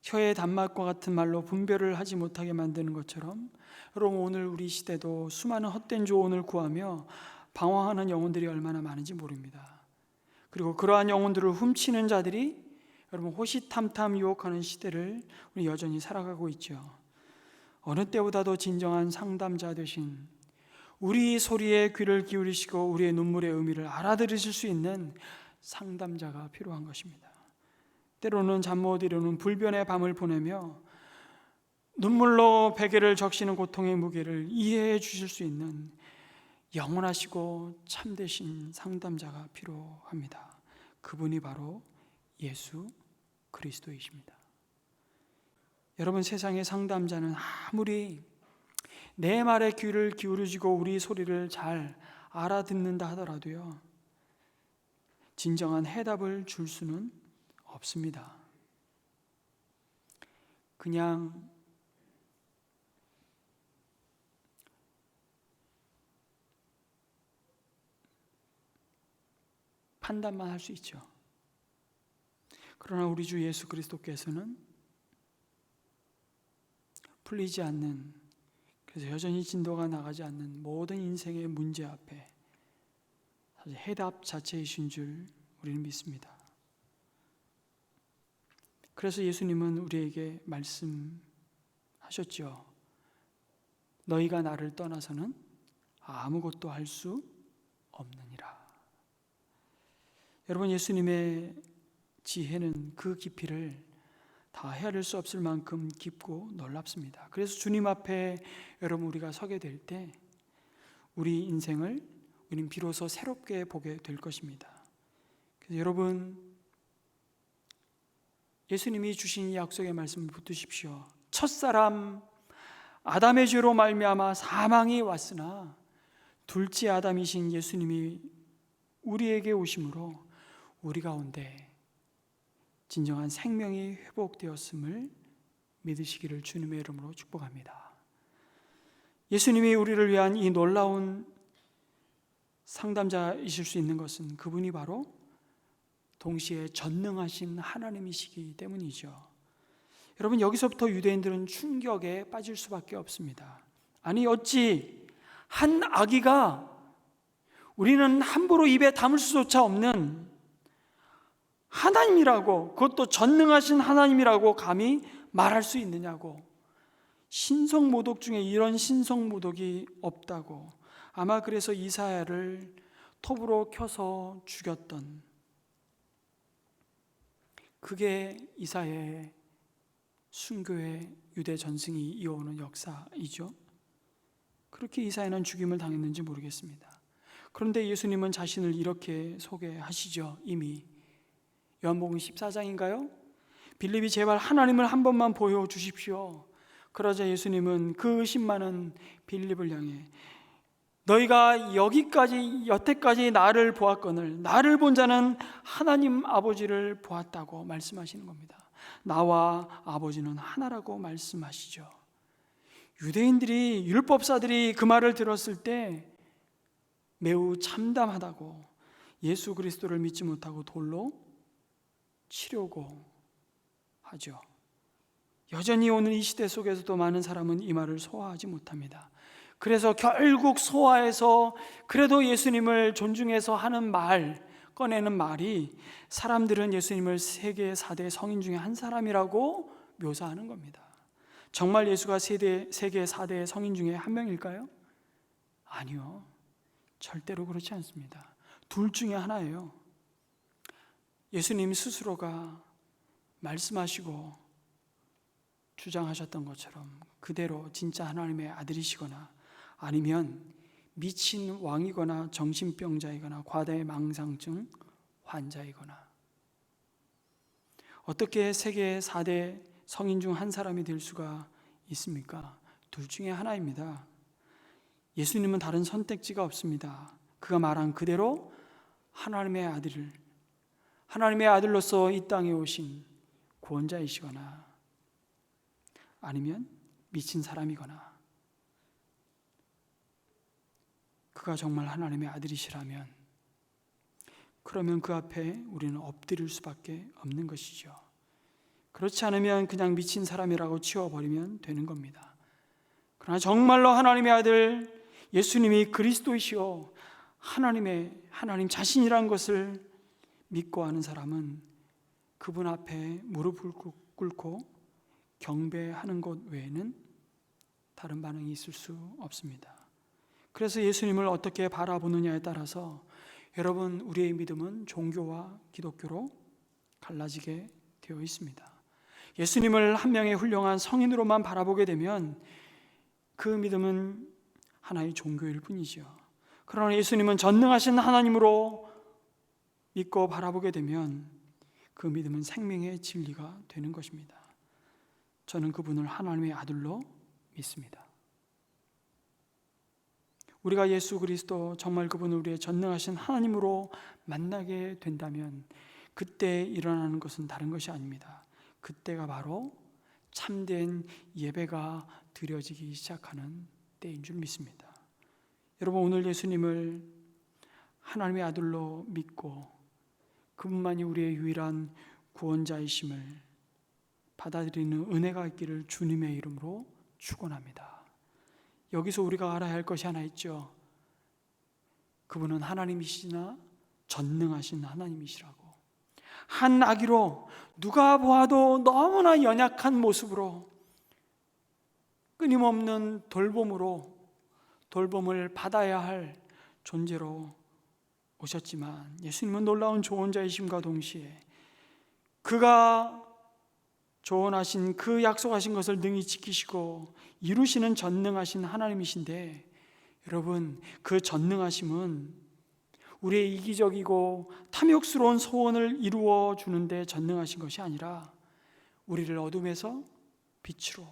Speaker 1: 혀의 단맛과 같은 말로 분별을 하지 못하게 만드는 것처럼 여러분, 오늘 우리 시대도 수많은 헛된 조언을 구하며 방황하는 영혼들이 얼마나 많은지 모릅니다. 그리고 그러한 영혼들을 훔치는 자들이 여러분 호시탐탐 유혹하는 시대를 우리 여전히 살아가고 있죠. 어느 때보다도 진정한 상담자 되신, 우리 소리에 귀를 기울이시고 우리의 눈물의 의미를 알아들으실 수 있는 상담자가 필요한 것입니다. 때로는 잠 못 이루는 불변의 밤을 보내며 눈물로 베개를 적시는 고통의 무게를 이해해 주실 수 있는 영원하시고 참되신 상담자가 필요합니다. 그분이 바로 예수 그리스도이십니다. 여러분, 세상의 상담자는 아무리 내 말에 귀를 기울이고 우리 소리를 잘 알아듣는다 하더라도요, 진정한 해답을 줄 수는 없습니다. 그냥 판단만 할 수 있죠. 그러나 우리 주 예수 그리스도께서는 풀리지 않는, 그래서 여전히 진도가 나가지 않는 모든 인생의 문제 앞에 사실 해답 자체이신 줄 우리는 믿습니다. 그래서 예수님은 우리에게 말씀하셨죠. 너희가 나를 떠나서는 아무것도 할 수 없느니라. 여러분, 예수님의 지혜는 그 깊이를 다 헤아릴 수 없을 만큼 깊고 놀랍습니다. 그래서 주님 앞에 여러분 우리가 서게 될 때 우리 인생을 우리는 비로소 새롭게 보게 될 것입니다. 그래서 여러분, 예수님이 주신 이 약속의 말씀을 붙드십시오. 첫사람 아담의 죄로 말미암아 사망이 왔으나 둘째 아담이신 예수님이 우리에게 오심으로 우리 가운데 진정한 생명이 회복되었음을 믿으시기를 주님의 이름으로 축복합니다. 예수님이 우리를 위한 이 놀라운 상담자이실 수 있는 것은 그분이 바로 동시에 전능하신 하나님이시기 때문이죠. 여러분, 여기서부터 유대인들은 충격에 빠질 수밖에 없습니다. 아니, 어찌 한 아기가 우리는 함부로 입에 담을 수조차 없는 하나님이라고, 그것도 전능하신 하나님이라고 감히 말할 수 있느냐고, 신성모독 중에 이런 신성모독이 없다고, 아마 그래서 이사야를 톱으로 켜서 죽였던, 그게 이사야의 순교의 유대 전승이 이어오는 역사이죠. 그렇게 이사야는 죽임을 당했는지 모르겠습니다. 그런데 예수님은 자신을 이렇게 소개하시죠. 이미 요한복음 14장인가요? 빌립이 제발 하나님을 한 번만 보여주십시오. 그러자 예수님은 그 의심 많은 빌립을 향해 너희가 여태까지 나를 보았거늘 나를 본 자는 하나님 아버지를 보았다고 말씀하시는 겁니다. 나와 아버지는 하나라고 말씀하시죠. 유대인들이, 율법사들이 그 말을 들었을 때 매우 참담하다고, 예수 그리스도를 믿지 못하고 돌로 치려고 하죠. 여전히 오늘 이 시대 속에서도 많은 사람은 이 말을 소화하지 못합니다. 그래서 결국 소화해서 그래도 예수님을 존중해서 하는 말, 꺼내는 말이 사람들은 예수님을 세계 4대 성인 중에 한 사람이라고 묘사하는 겁니다. 정말 예수가 세계 4대 성인 중에 한 명일까요? 아니요, 절대로 그렇지 않습니다. 둘 중에 하나예요. 예수님 스스로가 말씀하시고 주장하셨던 것처럼 그대로 진짜 하나님의 아들이시거나, 아니면 미친 왕이거나 정신병자이거나 과다의 망상증 환자이거나. 어떻게 세계 4대 성인 중 한 사람이 될 수가 있습니까? 둘 중에 하나입니다. 예수님은 다른 선택지가 없습니다. 그가 말한 그대로 하나님의 아들로서 이 땅에 오신 구원자이시거나, 아니면 미친 사람이거나 그가 정말 하나님의 아들이시라면 그러면 그 앞에 우리는 엎드릴 수밖에 없는 것이죠. 그렇지 않으면 그냥 미친 사람이라고 치워버리면 되는 겁니다. 그러나 정말로 하나님의 아들 예수님이 그리스도이시오 하나님 자신이란 것을 믿고 아는 사람은 그분 앞에 무릎을 꿇고 경배하는 것 외에는 다른 반응이 있을 수 없습니다. 그래서 예수님을 어떻게 바라보느냐에 따라서 여러분 우리의 믿음은 종교와 기독교로 갈라지게 되어 있습니다. 예수님을 한 명의 훌륭한 성인으로만 바라보게 되면 그 믿음은 하나의 종교일 뿐이죠. 그러나 예수님은 전능하신 하나님으로 믿고 바라보게 되면 그 믿음은 생명의 진리가 되는 것입니다. 저는 그분을 하나님의 아들로 믿습니다. 우리가 예수 그리스도 정말 그분을 우리의 전능하신 하나님으로 만나게 된다면 그때 일어나는 것은 다른 것이 아닙니다. 그때가 바로 참된 예배가 드려지기 시작하는 때인 줄 믿습니다. 여러분 오늘 예수님을 하나님의 아들로 믿고 그분만이 우리의 유일한 구원자이심을 받아들이는 은혜가 있기를 주님의 이름으로 축원합니다. 여기서 우리가 알아야 할 것이 하나 있죠. 그분은 하나님이시나 전능하신 하나님이시라고. 한 아기로 누가 보아도 너무나 연약한 모습으로 끊임없는 돌봄을 받아야 할 존재로 오셨지만 예수님은 놀라운 조언자이심과 동시에 그가 조언하신 그 약속하신 것을 능히 지키시고 이루시는 전능하신 하나님이신데 여러분 그 전능하심은 우리의 이기적이고 탐욕스러운 소원을 이루어 주는데 전능하신 것이 아니라 우리를 어둠에서 빛으로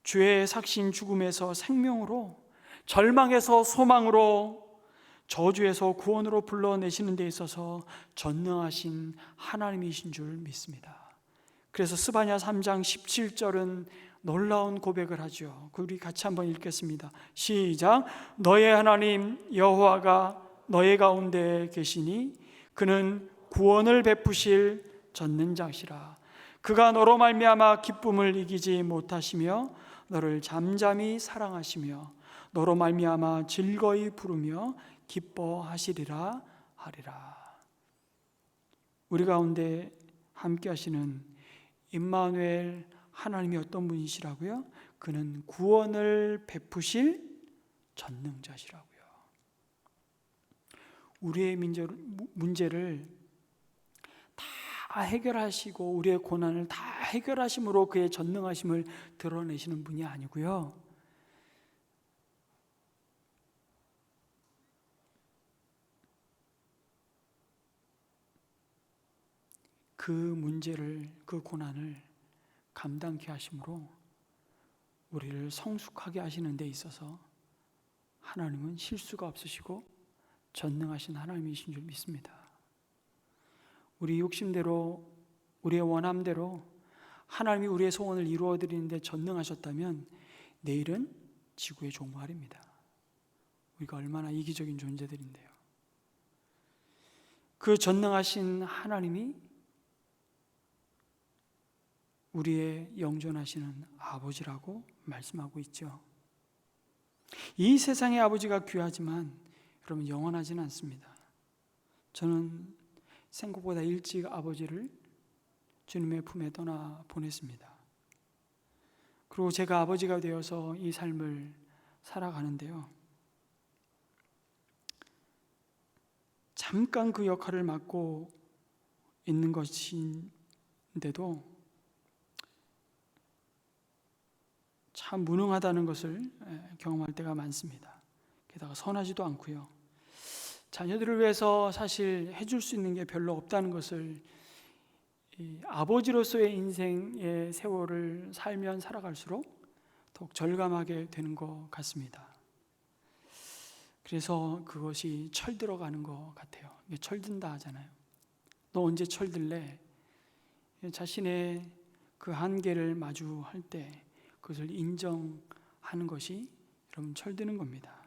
Speaker 1: 죄의 삭신 죽음에서 생명으로 절망에서 소망으로 저주에서 구원으로 불러내시는 데 있어서 전능하신 하나님이신 줄 믿습니다. 그래서 스바냐 3장 17절은 놀라운 고백을 하죠. 우리 같이 한번 읽겠습니다. 시작. 너의 하나님 여호와가 너의 가운데 계시니 그는 구원을 베푸실 전능자시라. 그가 너로 말미암아 기쁨을 이기지 못하시며 너를 잠잠히 사랑하시며 너로 말미암아 즐거이 부르며 기뻐하시리라 하리라. 우리 가운데 함께 하시는 임마누엘 하나님이 어떤 분이시라고요? 그는 구원을 베푸실 전능자시라고요. 우리의 문제를 다 해결하시고 우리의 고난을 다 해결하심으로 그의 전능하심을 드러내시는 분이 아니고요. 그 문제를, 그 고난을 감당케 하심으로 우리를 성숙하게 하시는 데 있어서 하나님은 실수가 없으시고 전능하신 하나님이신 줄 믿습니다. 우리 욕심대로, 우리의 원함대로 하나님이 우리의 소원을 이루어 드리는데 전능하셨다면 내일은 지구의 종말입니다. 우리가 얼마나 이기적인 존재들인데요. 그 전능하신 하나님이 우리의 영존하시는 아버지라고 말씀하고 있죠. 이 세상의 아버지가 귀하지만 여러분 영원하지는 않습니다. 저는 생각보다 일찍 아버지를 주님의 품에 떠나 보냈습니다. 그리고 제가 아버지가 되어서 이 삶을 살아가는데요. 잠깐 그 역할을 맡고 있는 것인데도 참 무능하다는 것을 경험할 때가 많습니다. 게다가 선하지도 않고요. 자녀들을 위해서 사실 해줄 수 있는 게 별로 없다는 것을 아버지로서의 인생의 세월을 살면 살아갈수록 더욱 절감하게 되는 것 같습니다. 그래서 그것이 철들어가는 것 같아요. 철든다 하잖아요. 너 언제 철들래? 자신의 그 한계를 마주할 때 그것을 인정하는 것이 여러분 철드는 겁니다.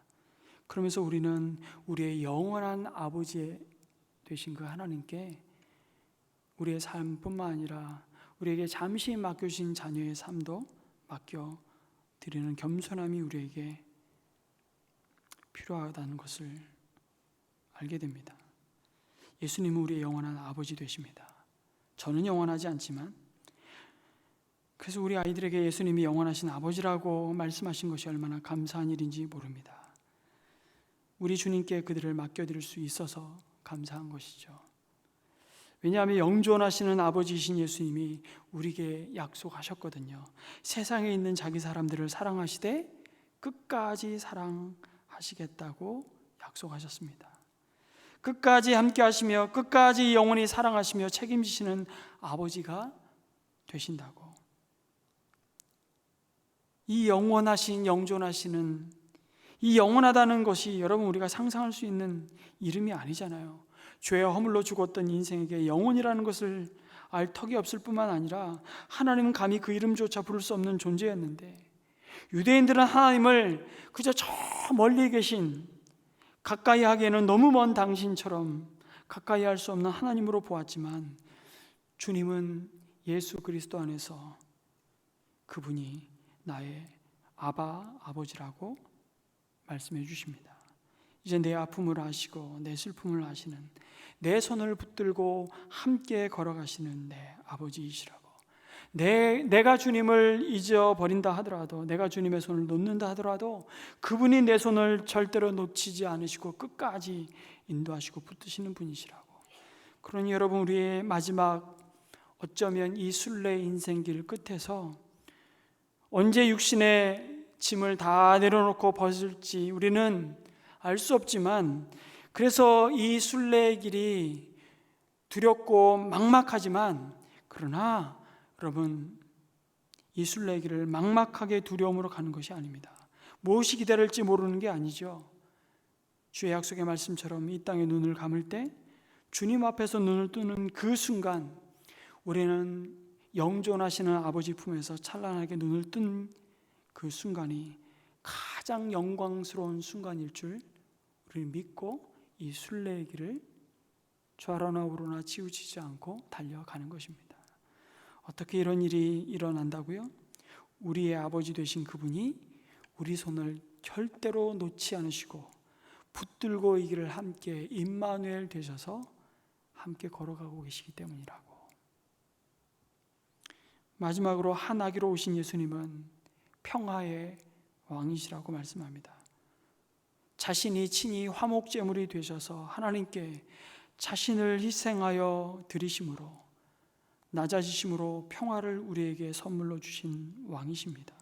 Speaker 1: 그러면서 우리는 우리의 영원한 아버지 되신 그 하나님께 우리의 삶뿐만 아니라 우리에게 잠시 맡겨주신 자녀의 삶도 맡겨드리는 겸손함이 우리에게 필요하다는 것을 알게 됩니다. 예수님은 우리의 영원한 아버지 되십니다. 저는 영원하지 않지만, 그래서 우리 아이들에게 예수님이 영원하신 아버지라고 말씀하신 것이 얼마나 감사한 일인지 모릅니다. 우리 주님께 그들을 맡겨드릴 수 있어서 감사한 것이죠. 왜냐하면 영존하시는 아버지이신 예수님이 우리에게 약속하셨거든요. 세상에 있는 자기 사람들을 사랑하시되 끝까지 사랑하시겠다고 약속하셨습니다. 끝까지 함께 하시며 끝까지 영원히 사랑하시며 책임지시는 아버지가 되신다고. 이 영원하신, 영존하시는, 이 영원하다는 것이 여러분 우리가 상상할 수 있는 이름이 아니잖아요. 죄에 허물러 죽었던 인생에게 영혼이라는 것을 알 턱이 없을 뿐만 아니라 하나님은 감히 그 이름조차 부를 수 없는 존재였는데, 유대인들은 하나님을 그저 저 멀리 계신, 가까이 하기에는 너무 먼 당신처럼 가까이 할 수 없는 하나님으로 보았지만, 주님은 예수 그리스도 안에서 그분이 나의 아버지라고 말씀해 주십니다. 이제 내 아픔을 아시고 내 슬픔을 아시는, 내 손을 붙들고 함께 걸어가시는 내 아버지이시라고. 내가 주님을 잊어버린다 하더라도, 내가 주님의 손을 놓는다 하더라도 그분이 내 손을 절대로 놓치지 않으시고 끝까지 인도하시고 붙드시는 분이시라고. 그러니 여러분, 우리의 마지막, 어쩌면 이 순례 인생길 끝에서 언제 육신의 짐을 다 내려놓고 벗을지 우리는 알 수 없지만, 그래서 이 순례의 길이 두렵고 막막하지만, 그러나 여러분, 이 순례의 길을 막막하게 두려움으로 가는 것이 아닙니다. 무엇이 기다릴지 모르는 게 아니죠. 주의 약속의 말씀처럼 이 땅에 눈을 감을 때, 주님 앞에서 눈을 뜨는 그 순간, 우리는 영존하시는 아버지 품에서 찬란하게 눈을 뜬 그 순간이 가장 영광스러운 순간일 줄 우리는 믿고 이 순례의 길을 좌로나 우로나 치우치지 않고 달려가는 것입니다. 어떻게 이런 일이 일어난다고요? 우리의 아버지 되신 그분이 우리 손을 절대로 놓지 않으시고 붙들고 이 길을 함께 임마누엘 되셔서 함께 걸어가고 계시기 때문이라고. 마지막으로 한 아기로 오신 예수님은 평화의 왕이시라고 말씀합니다. 자신이 친히 화목제물이 되셔서 하나님께 자신을 희생하여 드리심으로, 낮아지심으로 평화를 우리에게 선물로 주신 왕이십니다.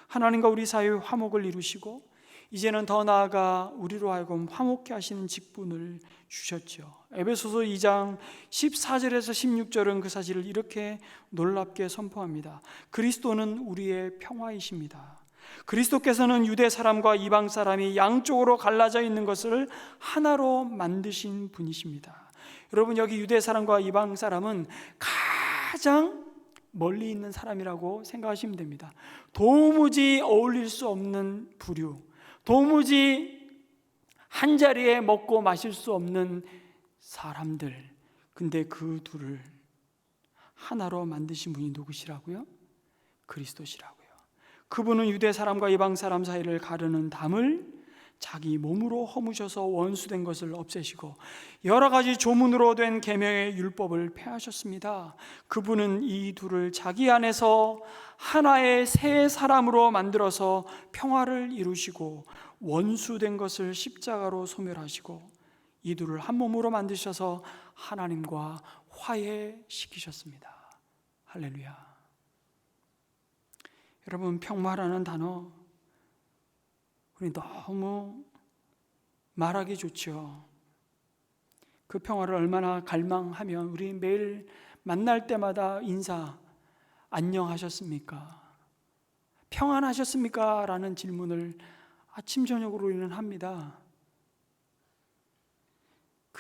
Speaker 1: 하나님과 우리 사이의 화목을 이루시고 이제는 더 나아가 우리로 하여금 화목케 하시는 직분을 주셨죠. 에베소서 2장 14절에서 16절은 그 사실을 이렇게 놀랍게 선포합니다. 그리스도는 우리의 평화이십니다. 그리스도께서는 유대 사람과 이방 사람이 양쪽으로 갈라져 있는 것을 하나로 만드신 분이십니다. 여러분, 여기 유대 사람과 이방 사람은 가장 멀리 있는 사람이라고 생각하시면 됩니다. 도무지 어울릴 수 없는 부류, 도무지 한자리에 먹고 마실 수 없는 사람들. 근데 그 둘을 하나로 만드신 분이 누구시라고요? 그리스도시라고요. 그분은 유대 사람과 이방 사람 사이를 가르는 담을 자기 몸으로 허무셔서 원수된 것을 없애시고 여러 가지 조문으로 된 계명의 율법을 폐하셨습니다. 그분은 이 둘을 자기 안에서 하나의 새 사람으로 만들어서 평화를 이루시고 원수된 것을 십자가로 소멸하시고 이 둘을 한 몸으로 만드셔서 하나님과 화해시키셨습니다. 할렐루야. 여러분, 평화라는 단어 우리 너무 말하기 좋죠. 그 평화를 얼마나 갈망하면 우리 매일 만날 때마다 인사, 안녕하셨습니까? 평안하셨습니까? 라는 질문을 아침 저녁으로 우리는 합니다.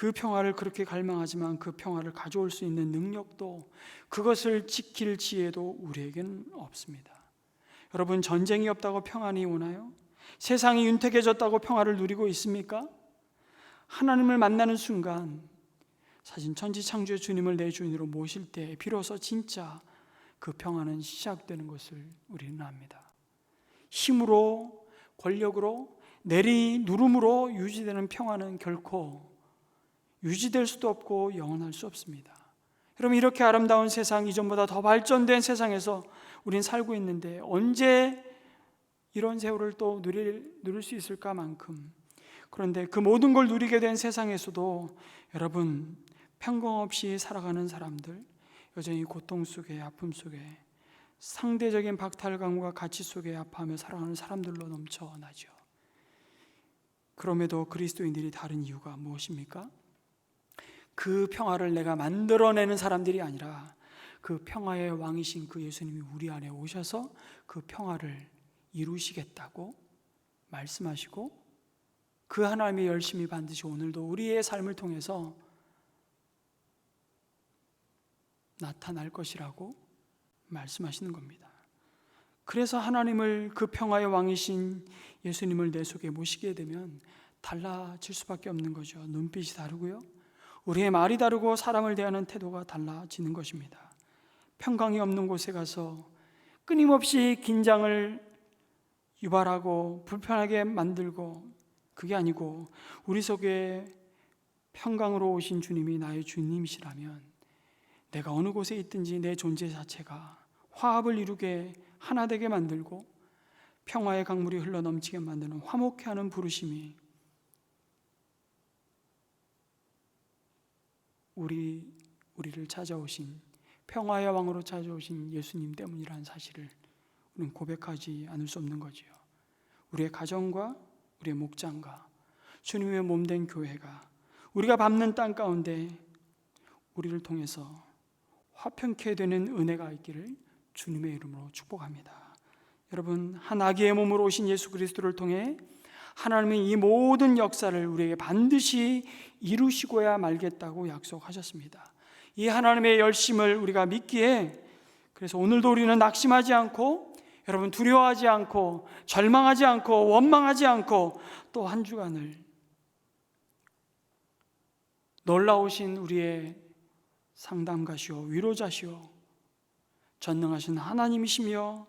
Speaker 1: 그 평화를 그렇게 갈망하지만 그 평화를 가져올 수 있는 능력도, 그것을 지킬 지혜도 우리에겐 없습니다. 여러분, 전쟁이 없다고 평안이 오나요? 세상이 윤택해졌다고 평화를 누리고 있습니까? 하나님을 만나는 순간, 사실 천지창조의 주님을 내 주인으로 모실 때 비로소 진짜 그 평화는 시작되는 것을 우리는 압니다. 힘으로, 권력으로, 내리누름으로 유지되는 평화는 결코 유지될 수도 없고 영원할 수 없습니다. 여러분, 이렇게 아름다운 세상, 이전보다 더 발전된 세상에서 우린 살고 있는데 언제 이런 세월을 또 누릴 수 있을까만큼, 그런데 그 모든 걸 누리게 된 세상에서도 여러분, 평강 없이 살아가는 사람들, 여전히 고통 속에, 아픔 속에, 상대적인 박탈감과 가치 속에 아파하며 살아가는 사람들로 넘쳐나죠. 그럼에도 그리스도인들이 다른 이유가 무엇입니까? 그 평화를 내가 만들어내는 사람들이 아니라 그 평화의 왕이신 그 예수님이 우리 안에 오셔서 그 평화를 이루시겠다고 말씀하시고, 그 하나님의 열심이 반드시 오늘도 우리의 삶을 통해서 나타날 것이라고 말씀하시는 겁니다. 그래서 하나님을, 그 평화의 왕이신 예수님을 내 속에 모시게 되면 달라질 수밖에 없는 거죠. 눈빛이 다르고요, 우리의 말이 다르고 사람을 대하는 태도가 달라지는 것입니다. 평강이 없는 곳에 가서 끊임없이 긴장을 유발하고 불편하게 만들고, 그게 아니고 우리 속에 평강으로 오신 주님이 나의 주님이시라면 내가 어느 곳에 있든지 내 존재 자체가 화합을 이루게, 하나 되게 만들고 평화의 강물이 흘러넘치게 만드는 화목케 하는 부르심이 우리를 찾아오신, 평화의 왕으로 찾아오신 예수님 때문이라는 사실을 우리는 고백하지 않을 수 없는 거지요. 우리의 가정과 우리의 목장과 주님의 몸된 교회가, 우리가 밟는 땅 가운데 우리를 통해서 화평케 되는 은혜가 있기를 주님의 이름으로 축복합니다. 여러분, 한 아기의 몸으로 오신 예수 그리스도를 통해 하나님이 이 모든 역사를 우리에게 반드시 이루시고야 말겠다고 약속하셨습니다. 이 하나님의 열심을 우리가 믿기에, 그래서 오늘도 우리는 낙심하지 않고, 여러분, 두려워하지 않고, 절망하지 않고, 원망하지 않고, 또 한 주간을 놀라우신 우리의 상담가시오, 위로자시오, 전능하신 하나님이시며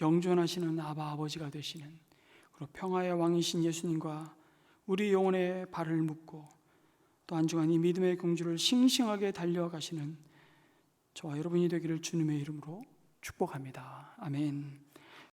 Speaker 1: 영존하시는 아바 아버지가 되시는, 그리고 평화의 왕이신 예수님과 우리 영혼의 발을 묶고 또 한 주간 이 믿음의 공주를 싱싱하게 달려가시는 저와 여러분이 되기를 주님의 이름으로 축복합니다. 아멘.